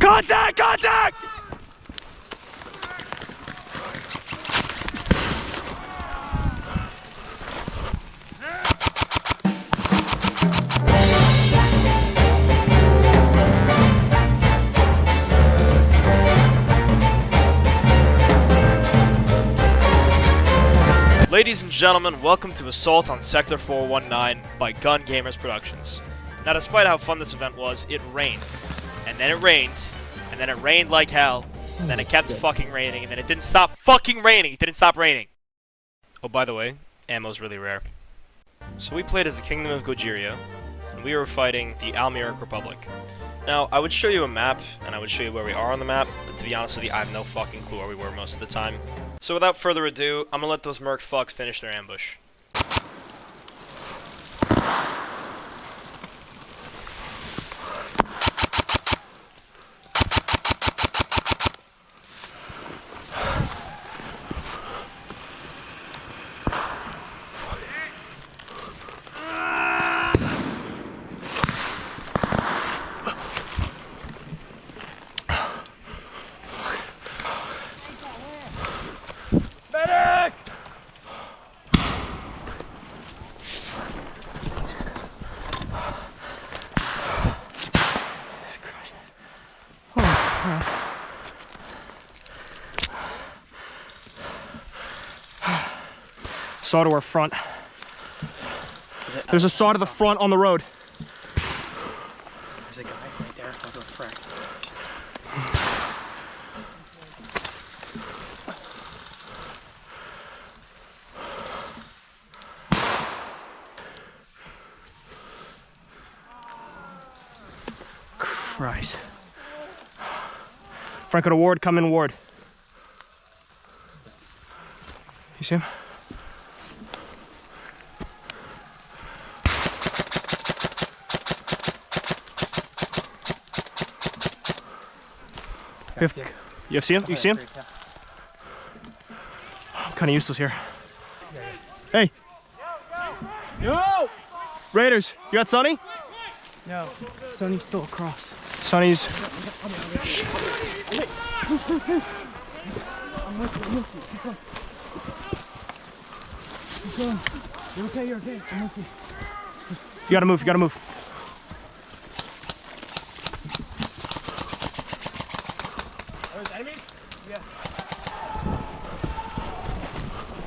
Contact! Contact! Ladies and gentlemen, welcome to Assault on Sector 419 by Gun Gamers Productions. Now, despite how fun this event was, it rained. And then it rained. And then it rained like hell. And then it kept fucking raining. And then it didn't stop fucking raining. It didn't stop raining. Oh, by the way, ammo's really rare. So we played as the Kingdom of Goguryeo, and we were fighting the Almeric Republic. Now, I would show you a map, and I would show you where we are on the map, but to be honest with you, I have no fucking clue where we were most of the time. So without further ado, I'm gonna let those merc fucks finish their ambush. Saw to our front. There's a saw to the front on the road. There's a guy right there. What the frick? Christ. Franco to Ward, come in Ward. You see him? You see him? You see him? I'm kind of useless here. Hey! No! Raiders, you got Sonny? No. Sonny's still across. Sonny's... I'm with you. Keep going. You're okay. I'm with you. You gotta move. There's enemies? Yeah.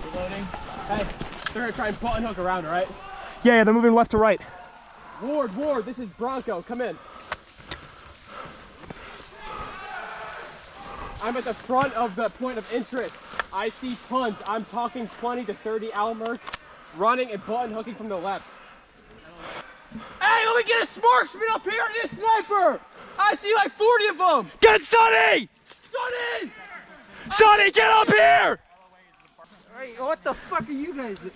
Reloading. Hey, they're gonna try and button hook around, right? Yeah, they're moving left to right. Ward, this is Bronco. Come in. I'm at the front of the point of interest. I see tons. I'm talking 20 to 30 Almerc running and button hooking from the left. Hey, let me get a marksman up here and a sniper! I see like 40 of them! Get Sonny! Sonny, get up here! Hey, what the fuck are you guys doing?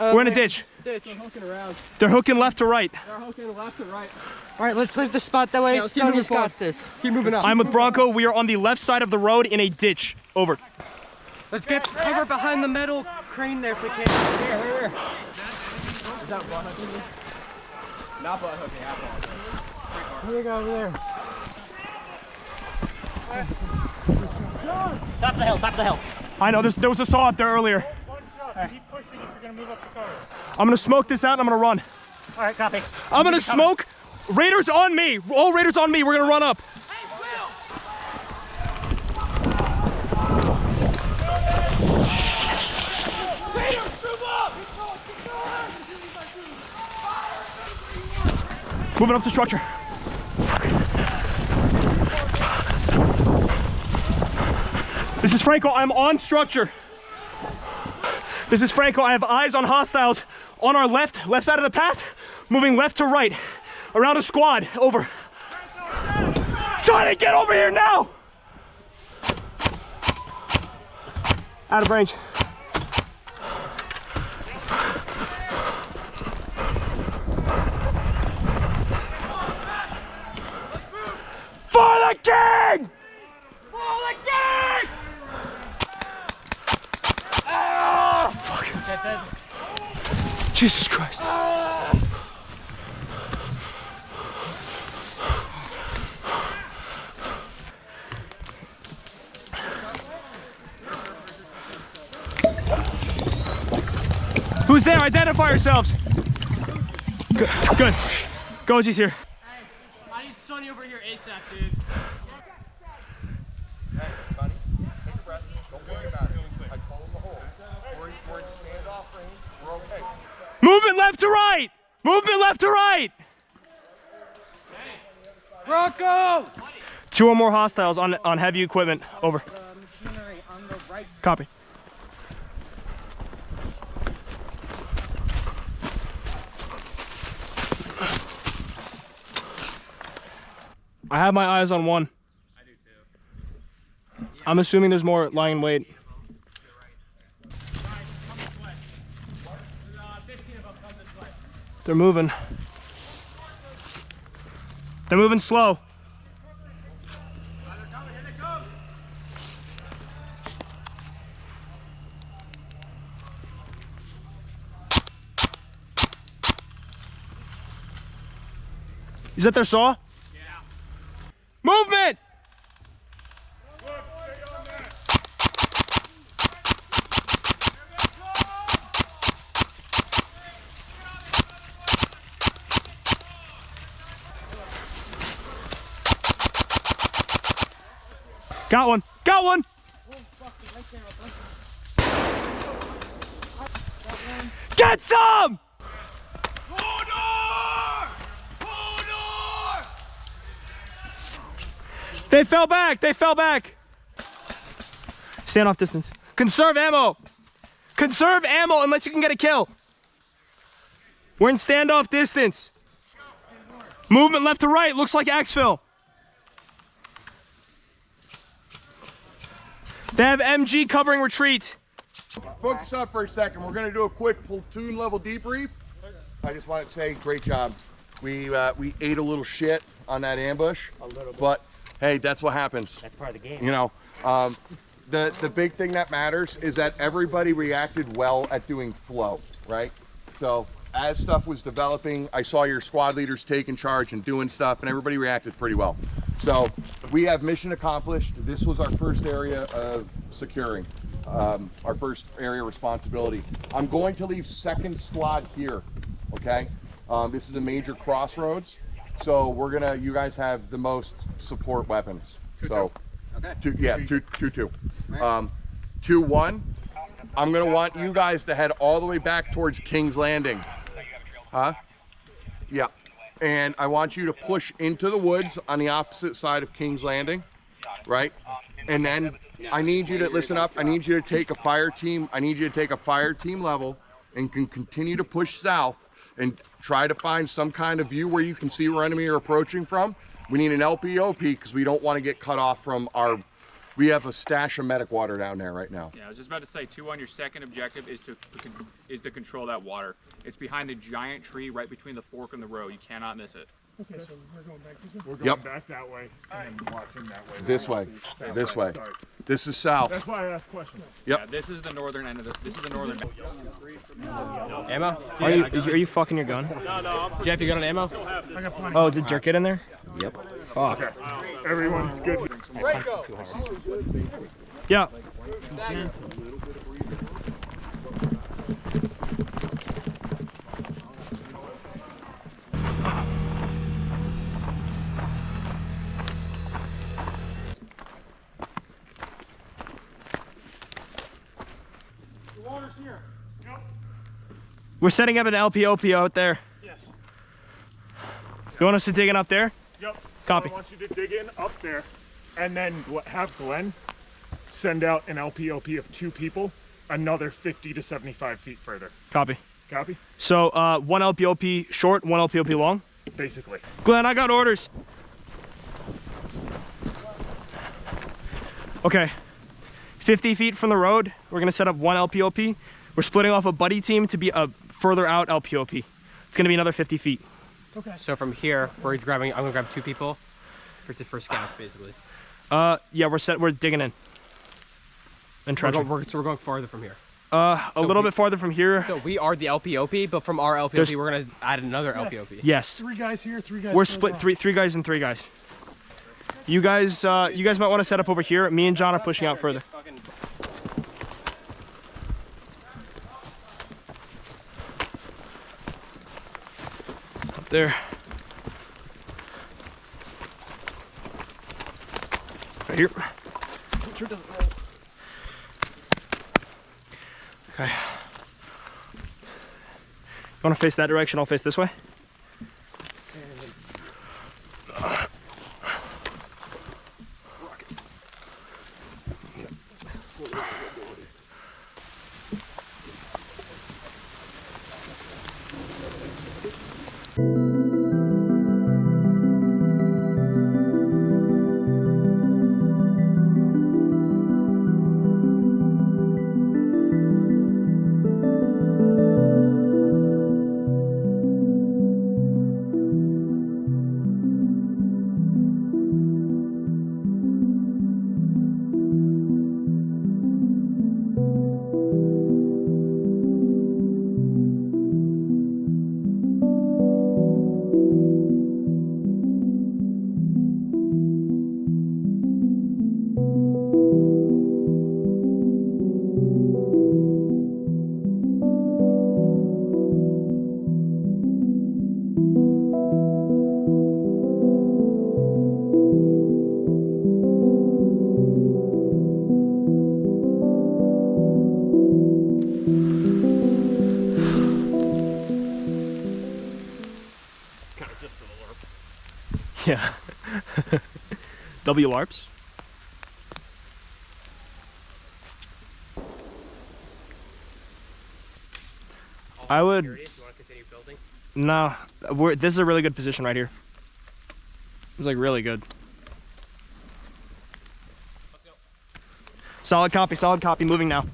We're in a ditch. I'm hooking around. They're hooking left to right. They're hooking left to right. All right, let's leave the spot that way. Yeah, let's keep moving Sonny's forward. got this. Keep moving up. I'm with Bronco. We are on the left side of the road in a ditch. Over. Let's get cover behind the metal crane there if we can. Here. Is that butt hooking? Not butt hooking, apple. Here you go over there. Top of the hill. I know, there was a saw up there earlier. One shot. Keep pushing if you're gonna move up the cover. I'm gonna smoke this out and I'm gonna run. All right, copy. I'm gonna smoke. Raiders on me. All Raiders on me. We're gonna run up. Moving up to structure. This is Franco, I'm on structure. This is Franco, I have eyes on hostiles on our left side of the path, moving left to right, around a squad, over. Sonny, get over here now! Out of range. For the king! For the king! Oh, fuck. Jesus Christ. there, identify yourselves. Good, good. Goji's here. Hey, I need Sonny over here ASAP, dude. Hey, buddy, take a breath. Don't worry about it. I told him the hole. We're in standoff range. We're okay. Movement left to right. Movement left to right. Bronco! 2 or more hostiles on heavy equipment. Over. Machinery on the right. Copy. I have my eyes on one. I do too. I'm assuming there's more lying in wait. They're moving. They're moving slow. Is that their saw? Yeah. Movement! Got one. Got one. Get some! They fell back. They fell back. Stand off distance. Conserve ammo. Conserve ammo unless you can get a kill. We're in standoff distance. Movement left to right. Looks like exfil. They have MG covering retreat. Focus up for a second. We're gonna do a quick platoon level debrief. I just want to say, great job. We ate a little shit on that ambush, but hey, that's what happens. That's part of the game. You know, the big thing that matters is that everybody reacted well at doing flow, right? So as stuff was developing, I saw your squad leaders taking charge and doing stuff, and everybody reacted pretty well. So we have mission accomplished. This was our first area of securing, our first area of responsibility. I'm going to leave second squad here, okay? This is a major crossroads. So we're gonna, you guys have the most support weapons. So, okay. 2-2. 2-1. I'm gonna want you guys to head all the way back towards King's Landing. Huh? Yeah. And I want you to push into the woods on the opposite side of King's Landing, right? And then I need you to listen up. I need you to take a fire team. I need you to take a fire team level and can continue to push south and try to find some kind of view where you can see where enemy are approaching from. We need an LPOP because we don't want to get cut off from our, we have a stash of medic water down there right now. Yeah, I was just about to say, 2-1, your second objective is to control that water. It's behind the giant tree right between the fork and the road. You cannot miss it. Okay, so we're going back this way? We're going back that way and then watching that way. This way, this way. This is south. That's why I asked questions. Yep. Yeah, this is the northern end of the, this is the northern end. Ammo? Are you fucking your gun? No, Jeff, you got an ammo? I got plenty. Oh, did Jerk get in there? Yep. Fuck. Okay. Everyone's good. Yeah. We're setting up an LPOP out there. Yes. You want us to dig in up there? Yep. Copy. So I want you to dig in up there and then have Glenn send out an LPOP of 2 people another 50 to 75 feet further. Copy. Copy? So one LPOP short, one LPOP long? Basically. Glenn, I got orders. Okay. 50 feet from the road, we're gonna set up one LPOP. We're splitting off a buddy team to be a further out LPOP. It's gonna be another 50 feet. Okay. So from here, I'm gonna grab 2 people for scouts, basically. Yeah, we're digging in. And trenching. So we're going farther from here. A little bit farther from here. So we are the LPOP, but from our LPOP, we're gonna add another LPOP. Yes. 3 guys here, 3 guys. We're split three guys and 3 guys. You guys might want to set up over here. Me and John are pushing out further. up there. Right here. Okay. You want to face that direction? I'll face this way. Yeah. W LARPs. I would. Security, if you want to continue building. No, this is a really good position right here. It's like really good. Solid copy, moving now.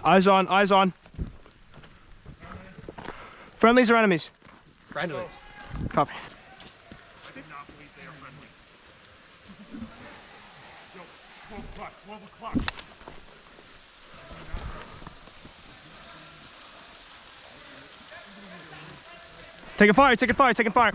Eyes on, eyes on. Friendlies or enemies? Friendlies. Copy. I did not believe they are friendly. Yo, 12 o'clock, 12 o'clock. Taking fire, taking fire, taking fire.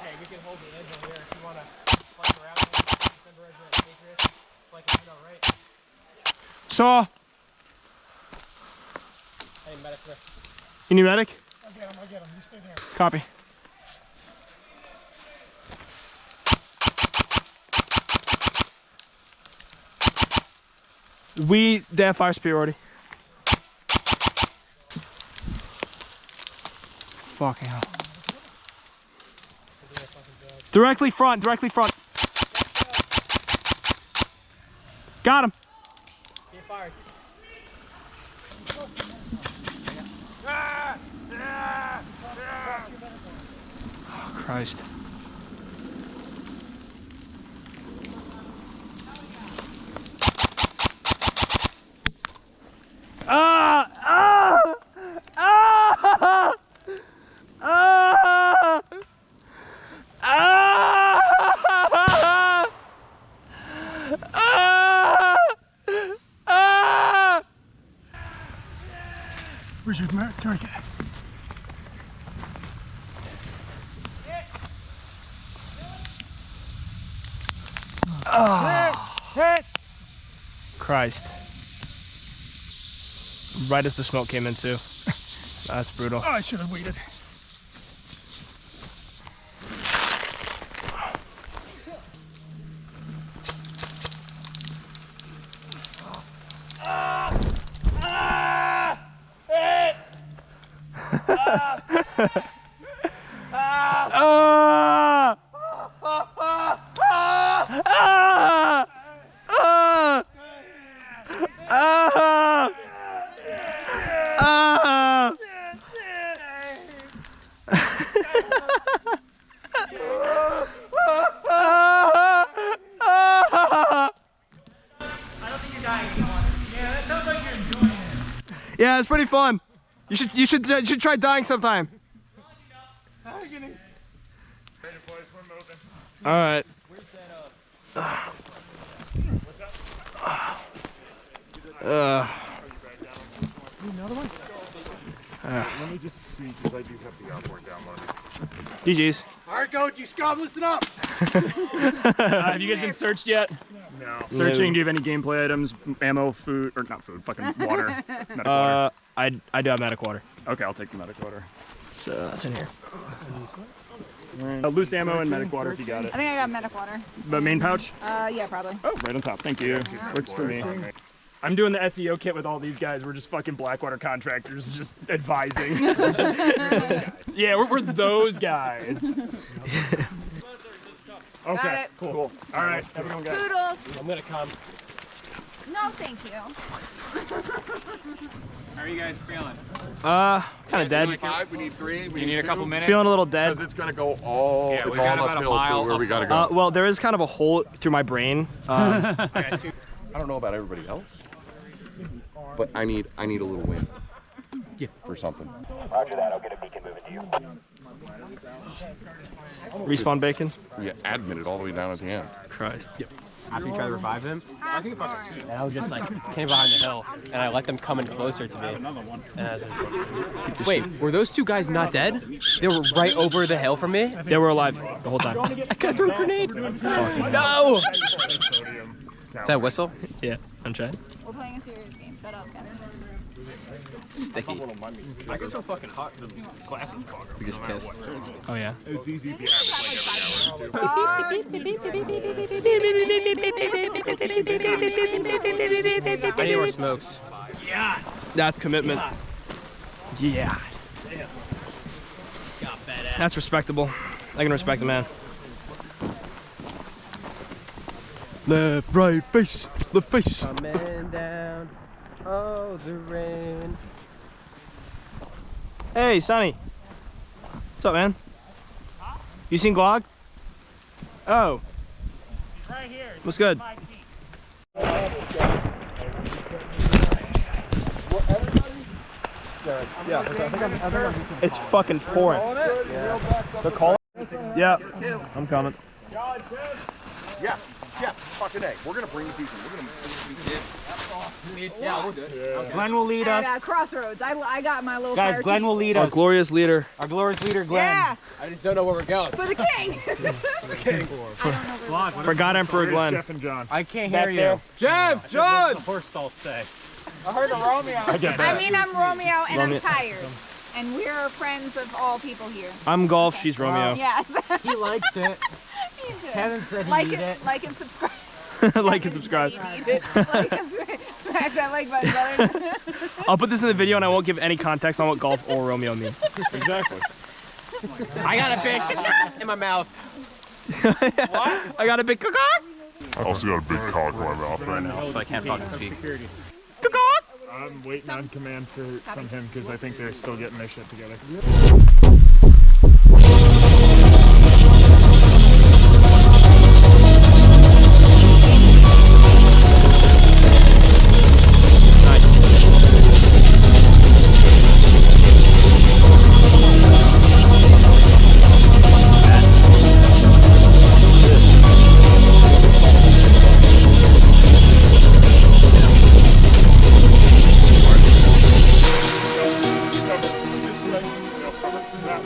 Hey, we can hold the edge over here if you want to flank around there. December Resident Patriots. Flank it all right. Saw. Hey, medic there. You need medic? I'll get him. You stay there. Copy. They have fire superiority. Fucking hell. Directly front, directly front. Got him. Get fired. Oh, Christ. Ah! Ah! Ah! Ah! Ah! Ah! Ah! Where's your target? Hit! Christ. Right as the smoke came in too. That's brutal. Oh, I should have waited. Ah! Yeah, it's pretty fun. You should try dying sometime. All right. Let me just see, because I do have the outboard downloaded. GG's. All right, coach, you scum, listen up. Have you guys been searched yet? No. Searching, do you have any gameplay items, ammo, food, or not food, fucking water? Medic water. I do have medic water. Okay, I'll take the medic water. So that's in here. Loose ammo and medic water if you got it. I think I got medic water. The main pouch? Yeah, probably. Oh, right on top. Thank you. Works for me. I'm doing the SEO kit with all these guys. We're just fucking Blackwater contractors, just advising. Yeah, we're those guys. Okay, cool. All right, everyone got it. Poodles. I'm gonna come. No, thank you. How are you guys feeling? Kind of dead. 5, we need 3. We You need a couple minutes? Feeling a little dead. Because it's gonna go all. Yeah, it's we got all about a uphill to mile where we up gotta go. Well, there is kind of a hole through my brain. I don't know about everybody else, but I need a little win. Yeah. For something. Roger that. I'll get a beacon moving to you. Respawn bacon. Yeah, admin it all the way down at the end. Christ. Yep. After you try to revive him, and I was just like came behind the hill, and I let them come in closer to me. And I was just, wait, were those two guys not dead? They were right over the hill from me. They were alive the whole time. I could have threw a grenade. No! Did I whistle? Yeah, I'm trying. We're playing a serious game. Shut up, Kevin. Sticky. I get so fucking hot, the glass is fogged. We just pissed. Oh yeah. It's easy to be average like every hour. I need more smokes. That's commitment. Yeah. That's respectable. I can respect the man. Left, right, face, left face. Coming down. Oh, the rain. Hey, Sonny. What's up, man? You seen Glog? Oh. Right here. What's good? 5 feet. It's fucking pouring. The call? Yeah. I'm coming. Yes, fucking A. We're gonna bring people. We're gonna. Yeah, we'll do it. Glenn will lead us. Yeah, crossroads. I got my little Guys, fire Glenn team. will lead Our us. glorious leader. Our glorious leader, Glenn. Yeah, I just don't know where we're going. for the king. For God Emperor Where's Glenn. Jeff and John? I can't hear you. Jeff, John! The horse stalls say. I guess I mean, I'm Romeo and Romeo. I'm tired. And we're friends of all people here. I'm Golf, she's Romeo. Yes. He liked it. He did. Kevin said he like need it, it. like and subscribe. Like and subscribe. Like and subscribe. Smash that like button, brother. I'll put this in the video and I won't give any context on what Golf or Romeo mean. exactly. I got a fish in my mouth. I got a big cock. I also got a big cock in my mouth right now. So I can't fucking speak. I'm waiting on command from him because I think they're still getting their shit together.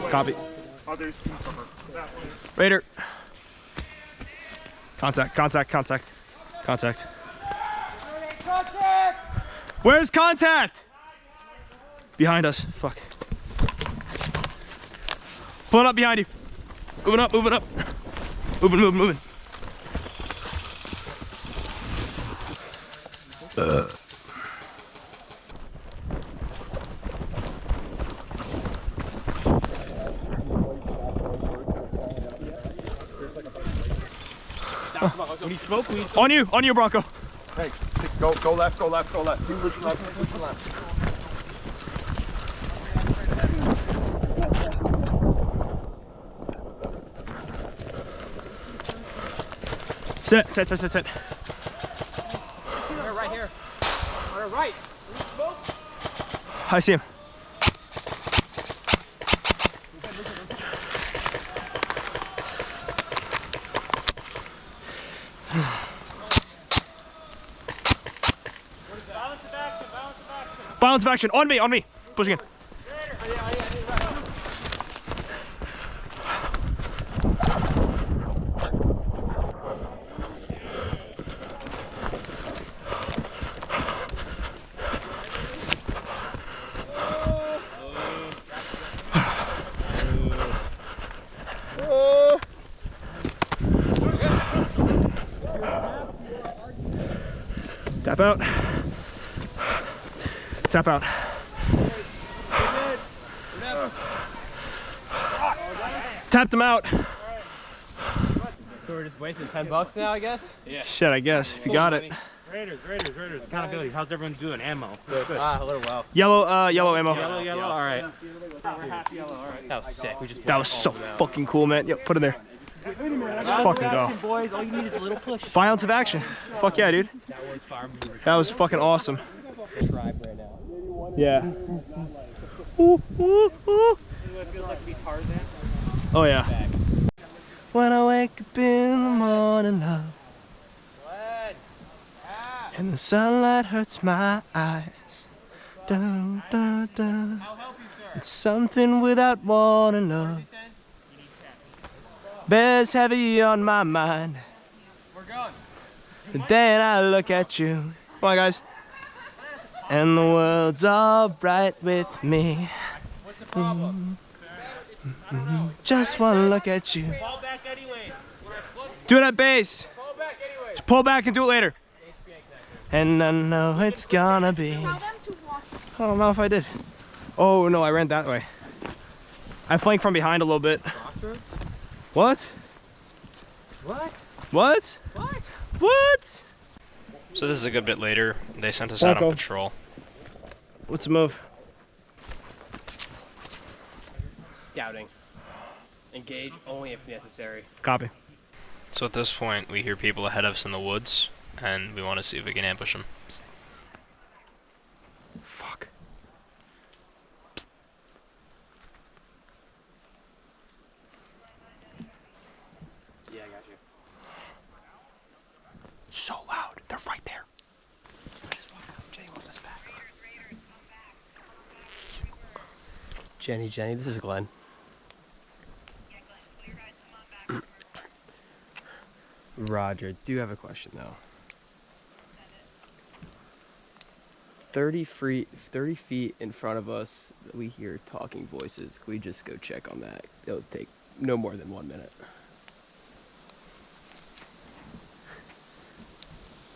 Copy. Others can cover that way. Raider. Contact. Where's contact? Behind us. Fuck. Pulling up behind you. Moving up. Moving. We need smoke. We need On you, Bronco. Hey, go left. Keep pushing left. Sit. They're right here. On our right. I see him. Balance of action. On me. Pushing in. Tap out. Tap out. Tapped him out. So we're just wasting $10 now, I guess? Yeah. Shit, I guess, if you got it. Raiders. Accountability. How's everyone doing? Ammo. Good. A little well. Yellow ammo. Yellow. All right. We're half yellow. All right. That was sick. We just. That was so fucking cool, man. Yep, put it there. Let's fucking go. Boys, all you need is a little push. Violence of action. Fuck yeah, dude. That was fucking awesome. Tribe right now. Yeah. Ooh. What it feels like to be Tarzan. Oh yeah. When I wake up in the morning, love, and the sunlight hurts my eyes. Dun, dun, dun. It's something without wanting love. Bears heavy on my mind. We're going. And then I look at you. Come on, guys. And the world's all right with me. What's the problem? Just wanna look at you. Fall back anyways. Do it at base. Fall back anyways. Just pull back and do it later. And I know it's gonna be. I don't know if I did. Oh no, I ran that way. I flanked from behind a little bit. Crossroads? What? What? What? What? What? So this is a good bit later. They sent us out on patrol. What's the move? Scouting. Engage only if necessary. Copy. So at this point, we hear people ahead of us in the woods, and we want to see if we can ambush them. Fuck. Psst. Yeah, I got you. So loud. They're right there. Jenny, this is Glenn. Roger, do have a question though. 30 feet in front of us, we hear talking voices. Can we just go check on that? It'll take no more than 1 minute.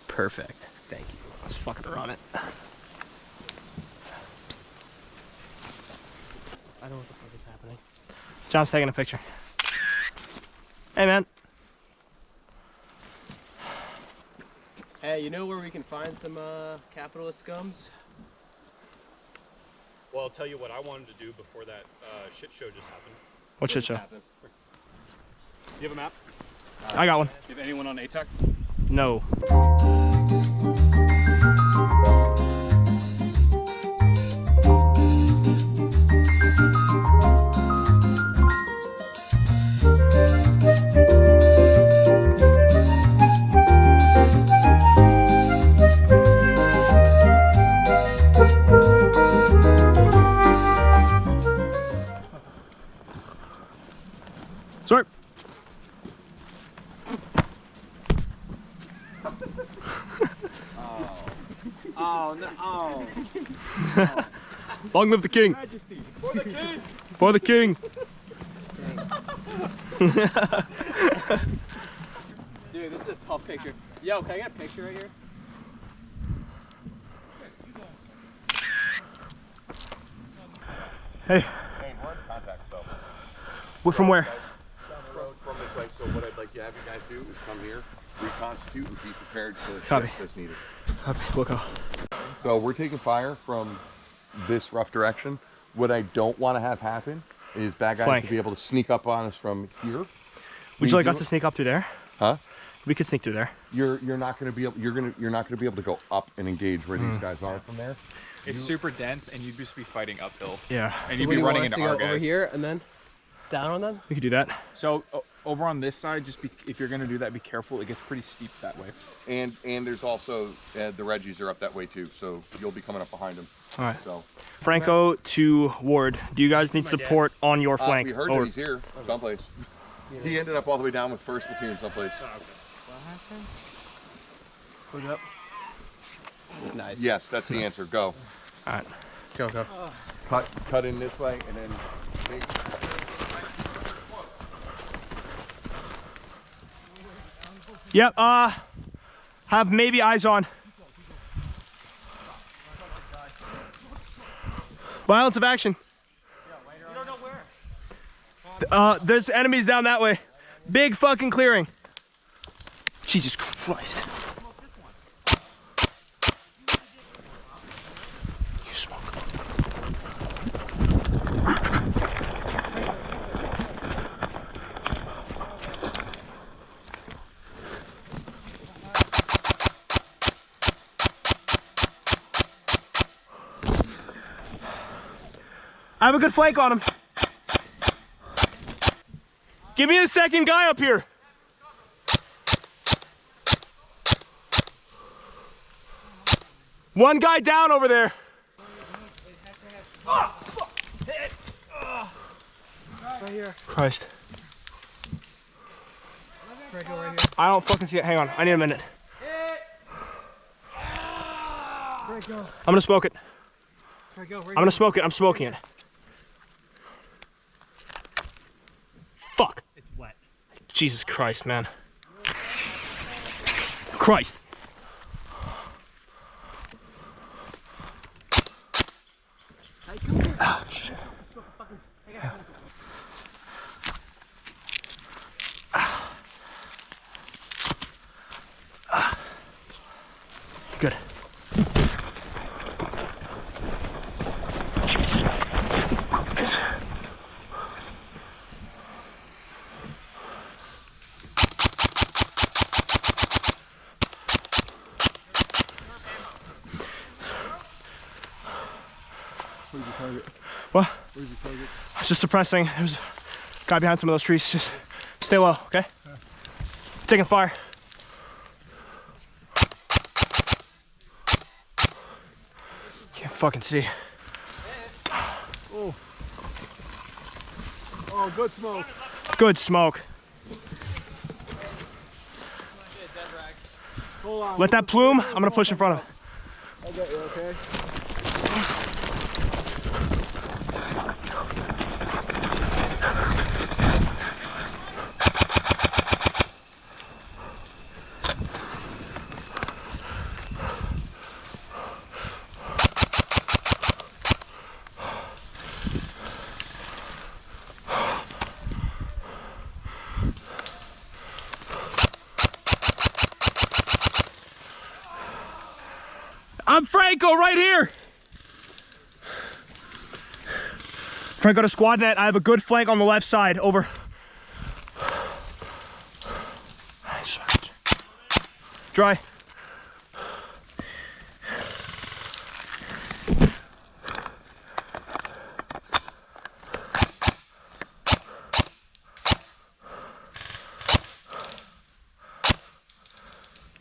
Perfect. Thank you. Let's fucking run it. I don't know what the fuck is happening. John's taking a picture. Hey, man. Hey, you know where we can find some capitalist scums? Well, I'll tell you what I wanted to do before that shit show just happened. What shit show? Happened? Do you have a map? I got one. Do you have anyone on ATAC? No. Sorry. Oh no! Oh. Long live the king! For the king! For the king! Dude, this is a tough picture. Yo, can I get a picture right here? Hey. Hey, we're in contact, so. We're from where? Down the road from this way. So what I'd like to have you guys do is come here, reconstitute, and be prepared to Copy. shift as needed. Copy. We'll go. So we're taking fire from this rough direction. What I don't want to have happen is bad guys Flank. to be able to sneak up on us from here. Would you like us to sneak up through there? Huh? We could sneak through there. You're not going to be able to go up and engage where these guys are from there. It's super dense, and you'd just be fighting uphill. Yeah. And you'd be running into our guys. over here and then down on them. We could do that. So over on this side, if you're gonna do that, be careful. It gets pretty steep that way. And there's also the Reggies are up that way too, so you'll be coming up behind them. All right. So Franco to Ward. Do you guys need support on your flank? we heard that he's here someplace. He ended up all the way down with 1st Platoon someplace. Put it up. Nice. Yes, that's the answer. Go. All right. Go. Cut in this way and then big. Yep, have maybe eyes on. Violence of action. You don't know where. There's enemies down that way. Big fucking clearing. Jesus Christ. You smoke. I have a good flank on him. Give me the second guy up here. One guy down over there. Right here. Christ. Right here. I don't fucking see it. Hang on. I need a minute. I'm gonna smoke it. I'm gonna smoke it. I'm smoking it. Fuck. It's wet. Jesus Christ, man. Christ. Ah, shit. Good. What? Where's your target? I was just suppressing. There's a guy behind some of those trees. Just stay low, okay? Taking fire. Can't fucking see. Oh. Oh, good smoke. Good smoke. Hold on. Let that plume. I'm gonna push in front of it. I got you, okay? I'm Franco right here. Franco to squad net. I have a good flank on the left side. Over. Dry.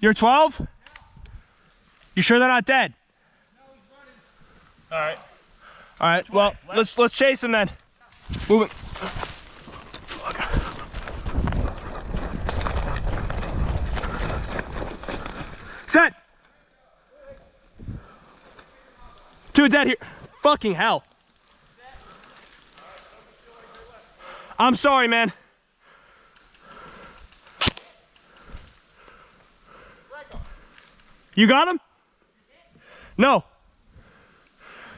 You're 12? You sure they're not dead? No, he's running. All right. All right. Well, let's chase him then. Moving. Set. 2 dead here. Fucking hell. I'm sorry, man. You got him? No.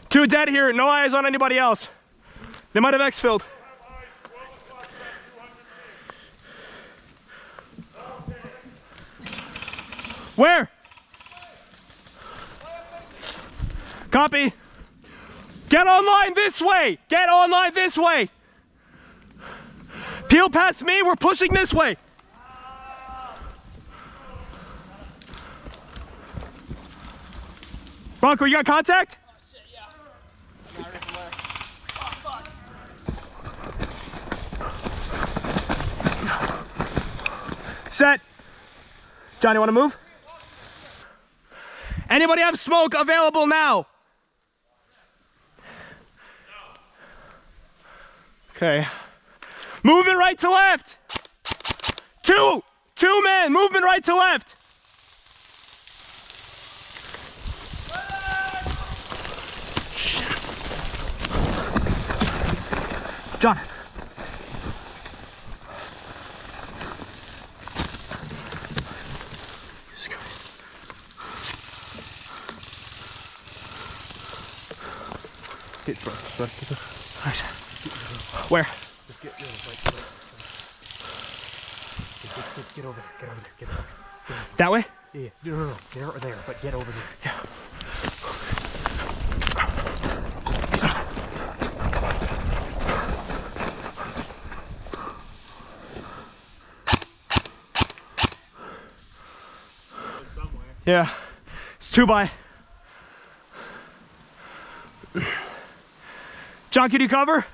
2 dead here. No eyes on anybody else. They might have exfilled. Where? Copy. Get online this way. Get online this way. Peel past me. We're pushing this way. Bronco, you got contact? Oh, shit. Set. Johnny, want to move? Anybody have smoke available now? Okay. Movement right to left. Two men, movement right to left. John. Nice. Where? Just get over there. That way? Yeah. No. There or there, but get over there. Yeah. Yeah, it's 2 by. John, can you cover?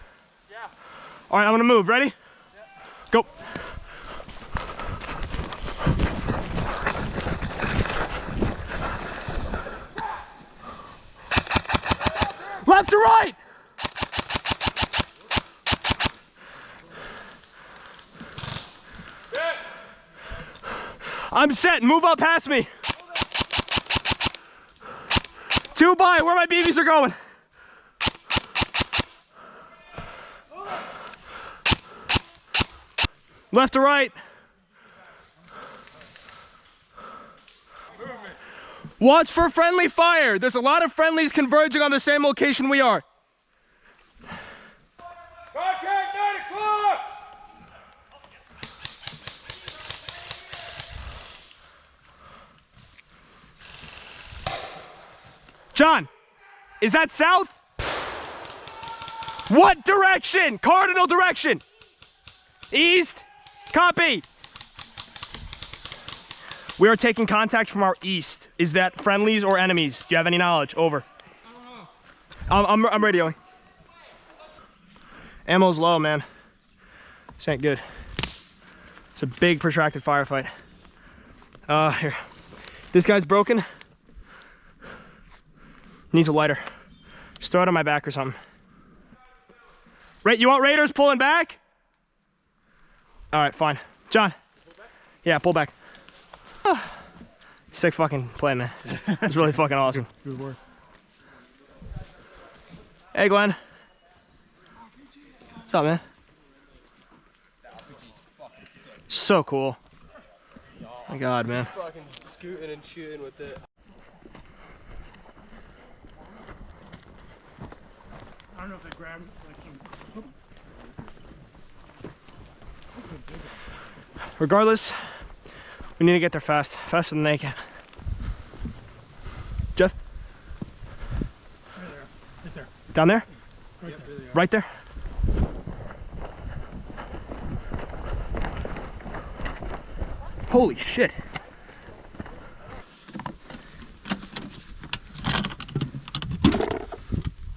Yeah. All right, I'm gonna move. Ready? Yep. Go. Left to right. I'm set. Move up past me. 2 by. Where my BBs are going. Left to right. Watch for friendly fire. There's a lot of friendlies converging on the same location we are. Contact 9 o'clock! John, is that south? What direction? Cardinal direction. East. Copy. We are taking contact from our east. Is that friendlies or enemies? Do you have any knowledge? Over. I'm radioing. Ammo's low, man. This ain't good. It's a big protracted firefight. Here. This guy's broken. Needs a lighter. Just throw it on my back or something. Right, you want Raiders pulling back? All right, fine. John. Yeah, pull back. Sick fucking play, man. It's really fucking awesome. Good work. Hey, Glenn. What's up, man? So cool. My God, man. Fucking scooting and shooting with it. I don't know if they grabbed like some. Regardless, we need to get there fast. Faster than they can. Jeff? Right there. Down there? Right there. Right there? Holy shit.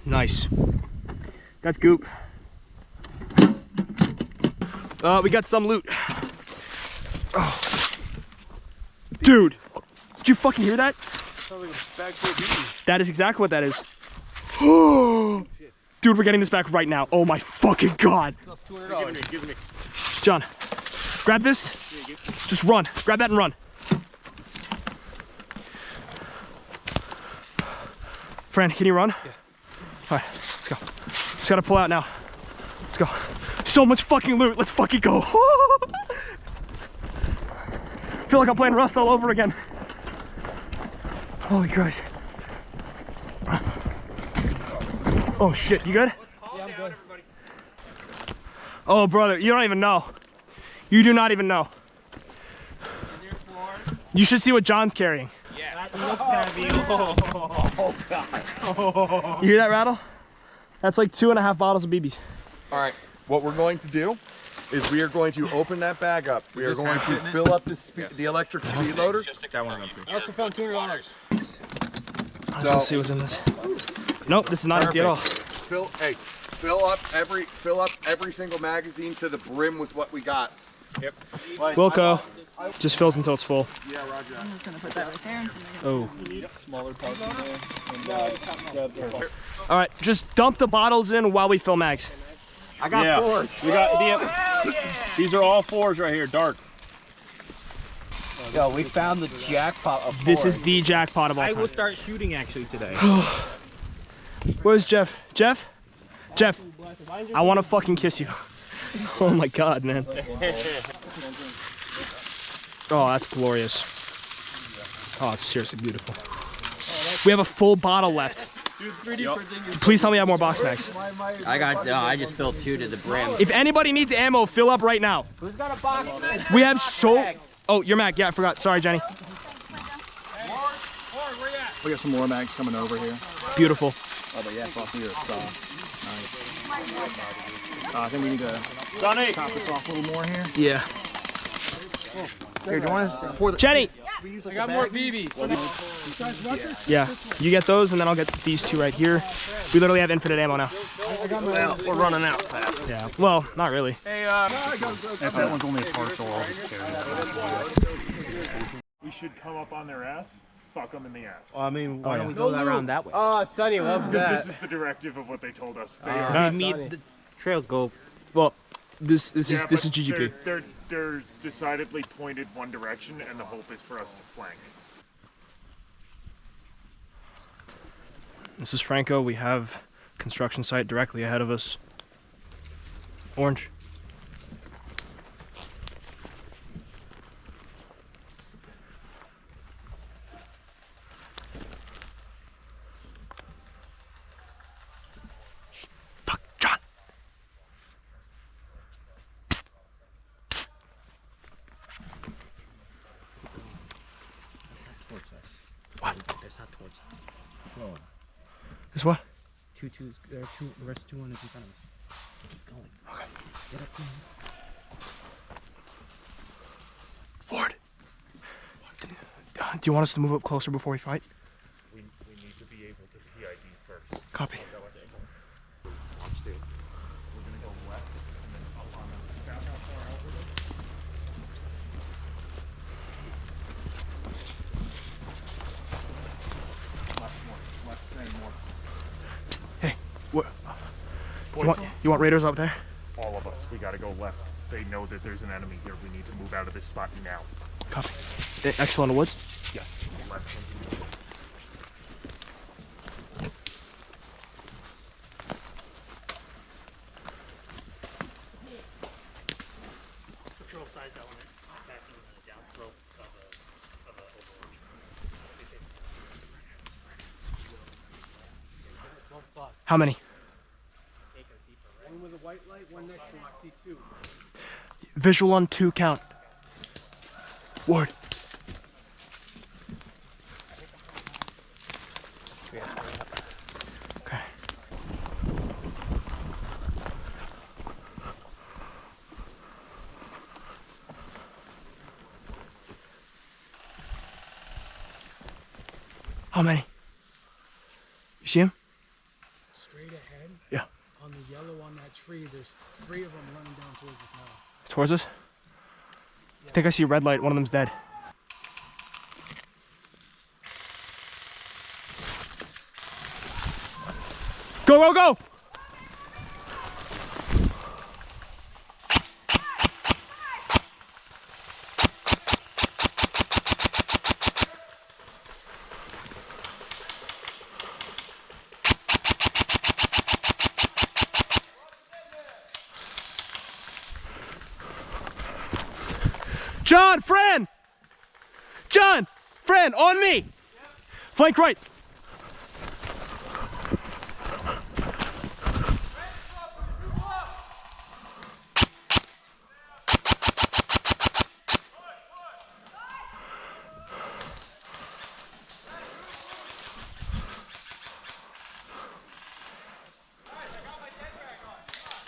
Nice. That's goop. We got some loot. Oh. Dude, did you fucking hear that? Sounds like a bag full of bees. That is exactly what that is. Dude, we're getting this back right now. Oh my fucking God. That's $200. Give me. John, grab this. Just run. Grab that and run. Fran, can you run? Yeah. All right, let's go. Just gotta pull out now. Let's go. So much fucking loot. Let's fucking go. Feel like I'm playing Rust all over again. Holy Christ. Oh shit, you good? Yeah, I'm good. Oh brother, you don't even know. You do not even know. You should see what John's carrying. Yeah. That looks heavy. Oh God. You hear that rattle? That's like 2.5 bottles of BBs. All right, what we're going to do is we are going to open that bag up. We are going to fill up the electric speed loader. That one's empty. I also found $200. Let's see what's in this. Nope, this is not empty at all. Fill up every single magazine to the brim with what we got. Yep. Wilco. Just fills until it's full. I'm just gonna put that right there. Oh. Smaller pouch in there. All right, just dump the bottles in while we fill mags. I got 4. We got these are all 4s right here, dark. Yo, we found the jackpot of 4. This is the jackpot of all I time. will start shooting actually today. Where's Jeff? Jeff? Jeff, I want to fucking kiss you. Oh my God, man. Oh, that's glorious. Oh, it's seriously beautiful. We have a full bottle left. Please tell me I have more box mags. I just filled 2 to the brim. If anybody needs ammo, fill up right now. Who's got a box? We have so... Oh, your mag. Yeah, I forgot. Sorry, Jenny. We got some more mags coming over here. Beautiful. Oh, but yeah, off here. Nice. I think we need to top this off a little more here. Yeah. Here, do you want to pour the... Jenny! I got more BBs. Yeah, you get those, and then I'll get these 2 right here. We literally have infinite ammo now. Well, we're running out fast. Yeah. Well, not really. Hey, If that one's only a partial, I'll just carry that. We should come up on their ass, fuck them in the ass. Well, I mean, why don't we go around that way? Oh, Sonny loves that. This is the directive of what they told us. They We meet the trails go. Well, this is GGP. They're decidedly pointed one direction, and the hope is for us to flank. This is Franco. We have construction site directly ahead of us. Orange. Fuck, John. Psst. Psst. What? That's not towards us. This what? The rest 2 1 is in front of us. Keep going. Okay. Get up there. Ward. Do you want us to move up closer before we fight? We need to be able to PID first. Copy. We're gonna go left and then up on the back how far over. Left and more. Hey, what? You want raiders up there? All of us, we gotta go left. They know that there's an enemy here. We need to move out of this spot now. Copy. Exfil in the woods? Yes. Left. Patrol side element attacking the downslope of a overworld. How many? One with a white light, one next to him. I see 2. Visual on 2 count. Ward. Okay. How many? You see him? Straight ahead. Yeah. On the yellow on that tree, there's 3 of them running down towards us now. Towards us? I think I see a red light. One of them's dead. Go, go, go! John, friend! John, friend, on me! Flank right.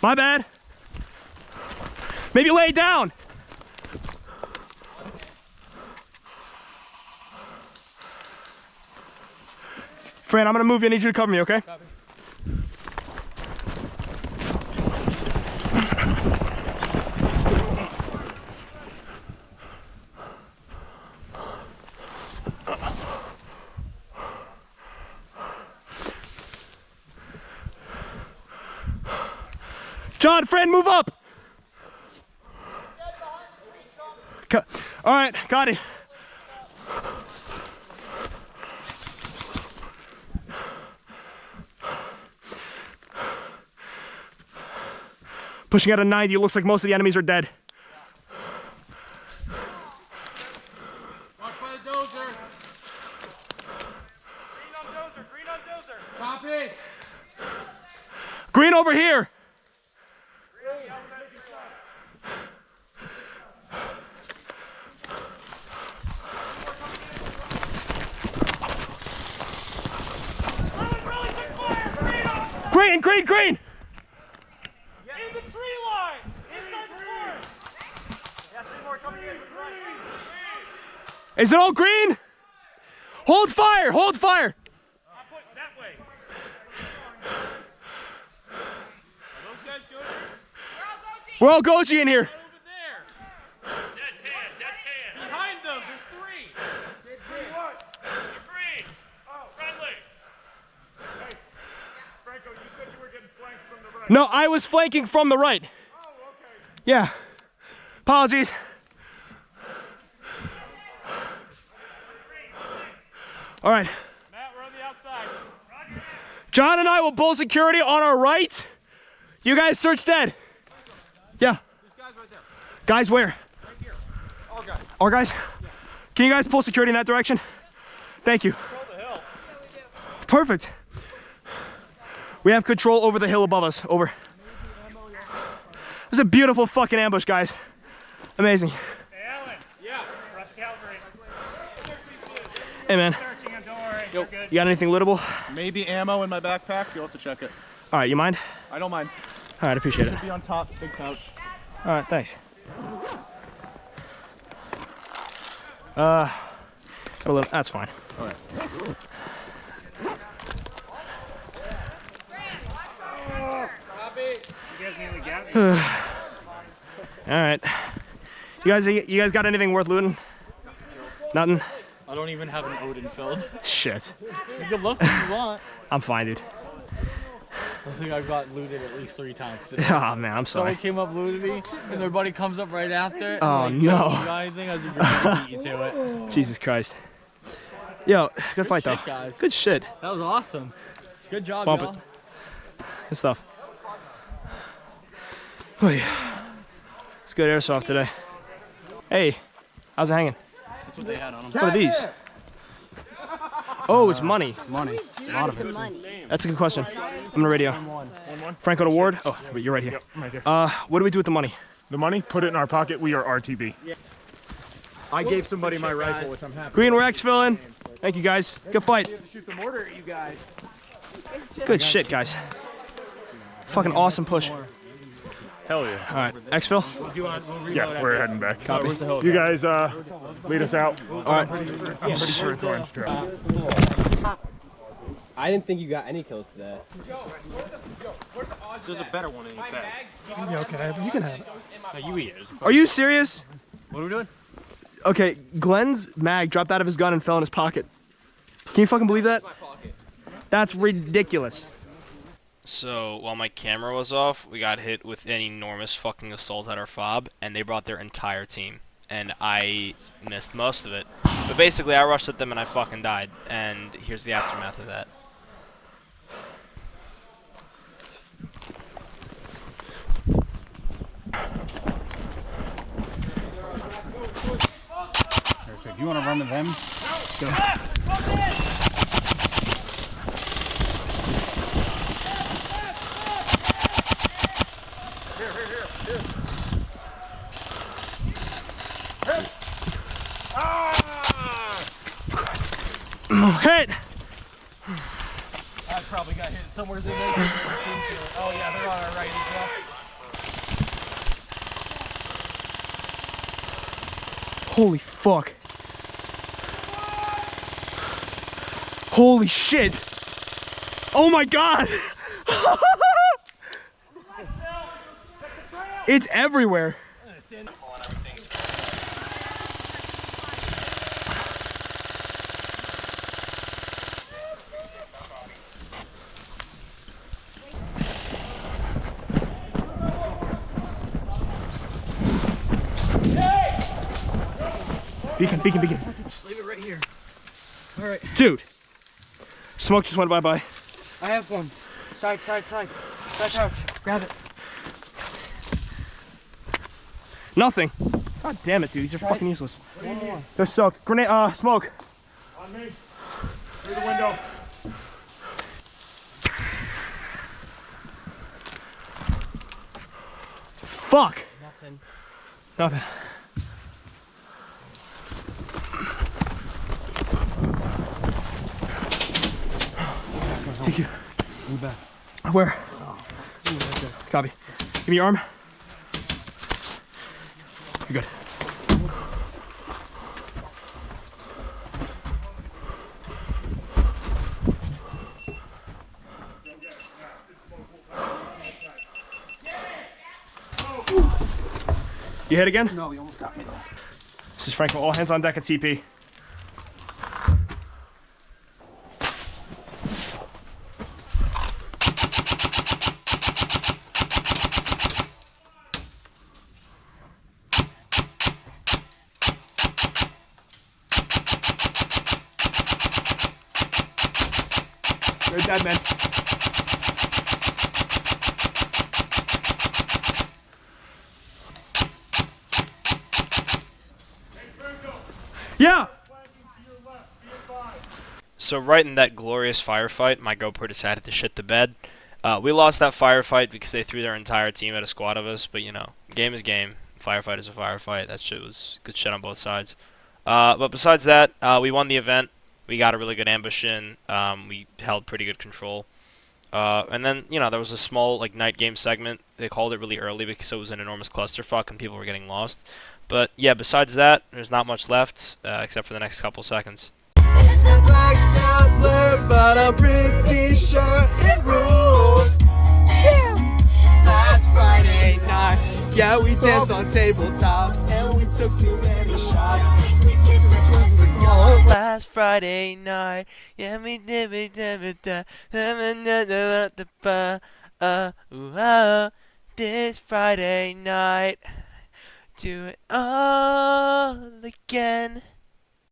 My bad. Maybe lay down. Fran, I'm gonna move you. I need you to cover me, okay? Copy. John, friend, move up. All right, got it. Pushing out a 90, it looks like most of the enemies are dead. Watch by the dozer. Green on dozer. Copy. Green over here. Green, green, green. In the tree line. Inside the forest. Yeah, 3 more coming in. Is it all green? Hold fire, hold fire. I'm putting that way. Are those guys good? We're all Goji in here. Over there. Dead tan. Behind them, there's 3. Green what? They're green. Oh, friendly. Hey, Franco, you said you were getting flanked from the right. No, I was flanking from the right. Oh, okay. Yeah. Apologies. All right. Matt, we're on the outside. Roger. John and I will bull security on our right. You guys search dead. Yeah. There's guys right there. Guys where? Right here. Our guys. Our guys? Can you guys pull security in that direction? Thank you. Control the hill. Perfect. We have control over the hill above us. Over. This is a beautiful fucking ambush, guys. Amazing. Hey, Alan. Yeah. Rush Calvary. Hey, man. Searching him, don't worry. You're good. You got anything lootable? Maybe ammo in my backpack. You'll have to check it. All right, you mind? I don't mind. All right, appreciate it. Should be on top. Big couch. All right, thanks. Got a little, that's fine. All right. You guys nearly got me. All right. You guys got anything worth looting? Nothing? I don't even have an Odin filled. Shit. You can look if you want. I'm fine, dude. I think I've got looted at least 3 times today. Oh, man, I'm sorry. Someone came up looted me, and their buddy comes up right after. Oh, like, no. You got anything? I was like, you're gonna beat you to it. Jesus Christ. Yo, good fight, though. Shit, guys. Good shit. That was awesome. Good job, Bump y'all. it. Good stuff. Oh, yeah. It's good airsoft today. Hey, how's it hanging? That's what they had on them. What are these? Oh, it's money. Money. A lot of it. That's a good question. I'm gonna radio. Franco to Ward. Oh, wait, you're right here. Yep, I'm right here. What do we do with the money? The money, put it in our pocket. We are RTB. I gave somebody my rifle, which I'm happy. Green, we're exfilling. Thank you, guys. Good fight. Shoot the mortar at you guys. Good shit, guys. Fucking awesome push. Hell yeah. All right, exfil. Yeah, we're heading back. Copy. You guys lead us out. All right. I'm pretty sure it's orange. I didn't think you got any kills today. There's a better one in your bag. Yeah, okay, you can have it. No, you eat it. Are you serious? What are we doing? Okay, Glenn's mag dropped out of his gun and fell in his pocket. Can you fucking believe that? That's ridiculous. So, while my camera was off, we got hit with an enormous fucking assault at our fob, and they brought their entire team. And I missed most of it. But basically, I rushed at them and I fucking died. And here's the aftermath of that. Perfect. You want to run to them? Go. Hit! I probably got hit somewhere in there. Oh yeah, they're on our right as well. Holy fuck. Holy shit. Oh my god. It's everywhere. Beacon. Just leave it right here. All right. Dude, smoke just went bye-bye. I have one. Side. Back out. Grab it. Nothing. God damn it, dude. These are fucking useless. One more. They're soaked. Grenade, smoke. On me. Through the window. Fuck. Nothing. TQ. In the back. Where? Copy. Give me your arm. You're good. You hit again? No, he almost got me though. This is Franco. All hands on deck at CP. You're dead, man. Yeah! So right in that glorious firefight, my GoPro decided to shit the bed. We lost that firefight because they threw their entire team at a squad of us, but you know, game is game. Firefight is a firefight. That shit was good shit on both sides. But besides that, we won the event. We got a really good ambush in. We held pretty good control. And then, you know, there was a small like night game segment. They called it really early because it was an enormous clusterfuck and people were getting lost. But yeah, besides that, there's not much left except for the next couple seconds. It's a blacked out blur, but I'm pretty sure it ruled. Last Friday night, yeah, we danced on tabletops and we took too many shots. Last Friday night, yeah, we did this Friday night, do it all again.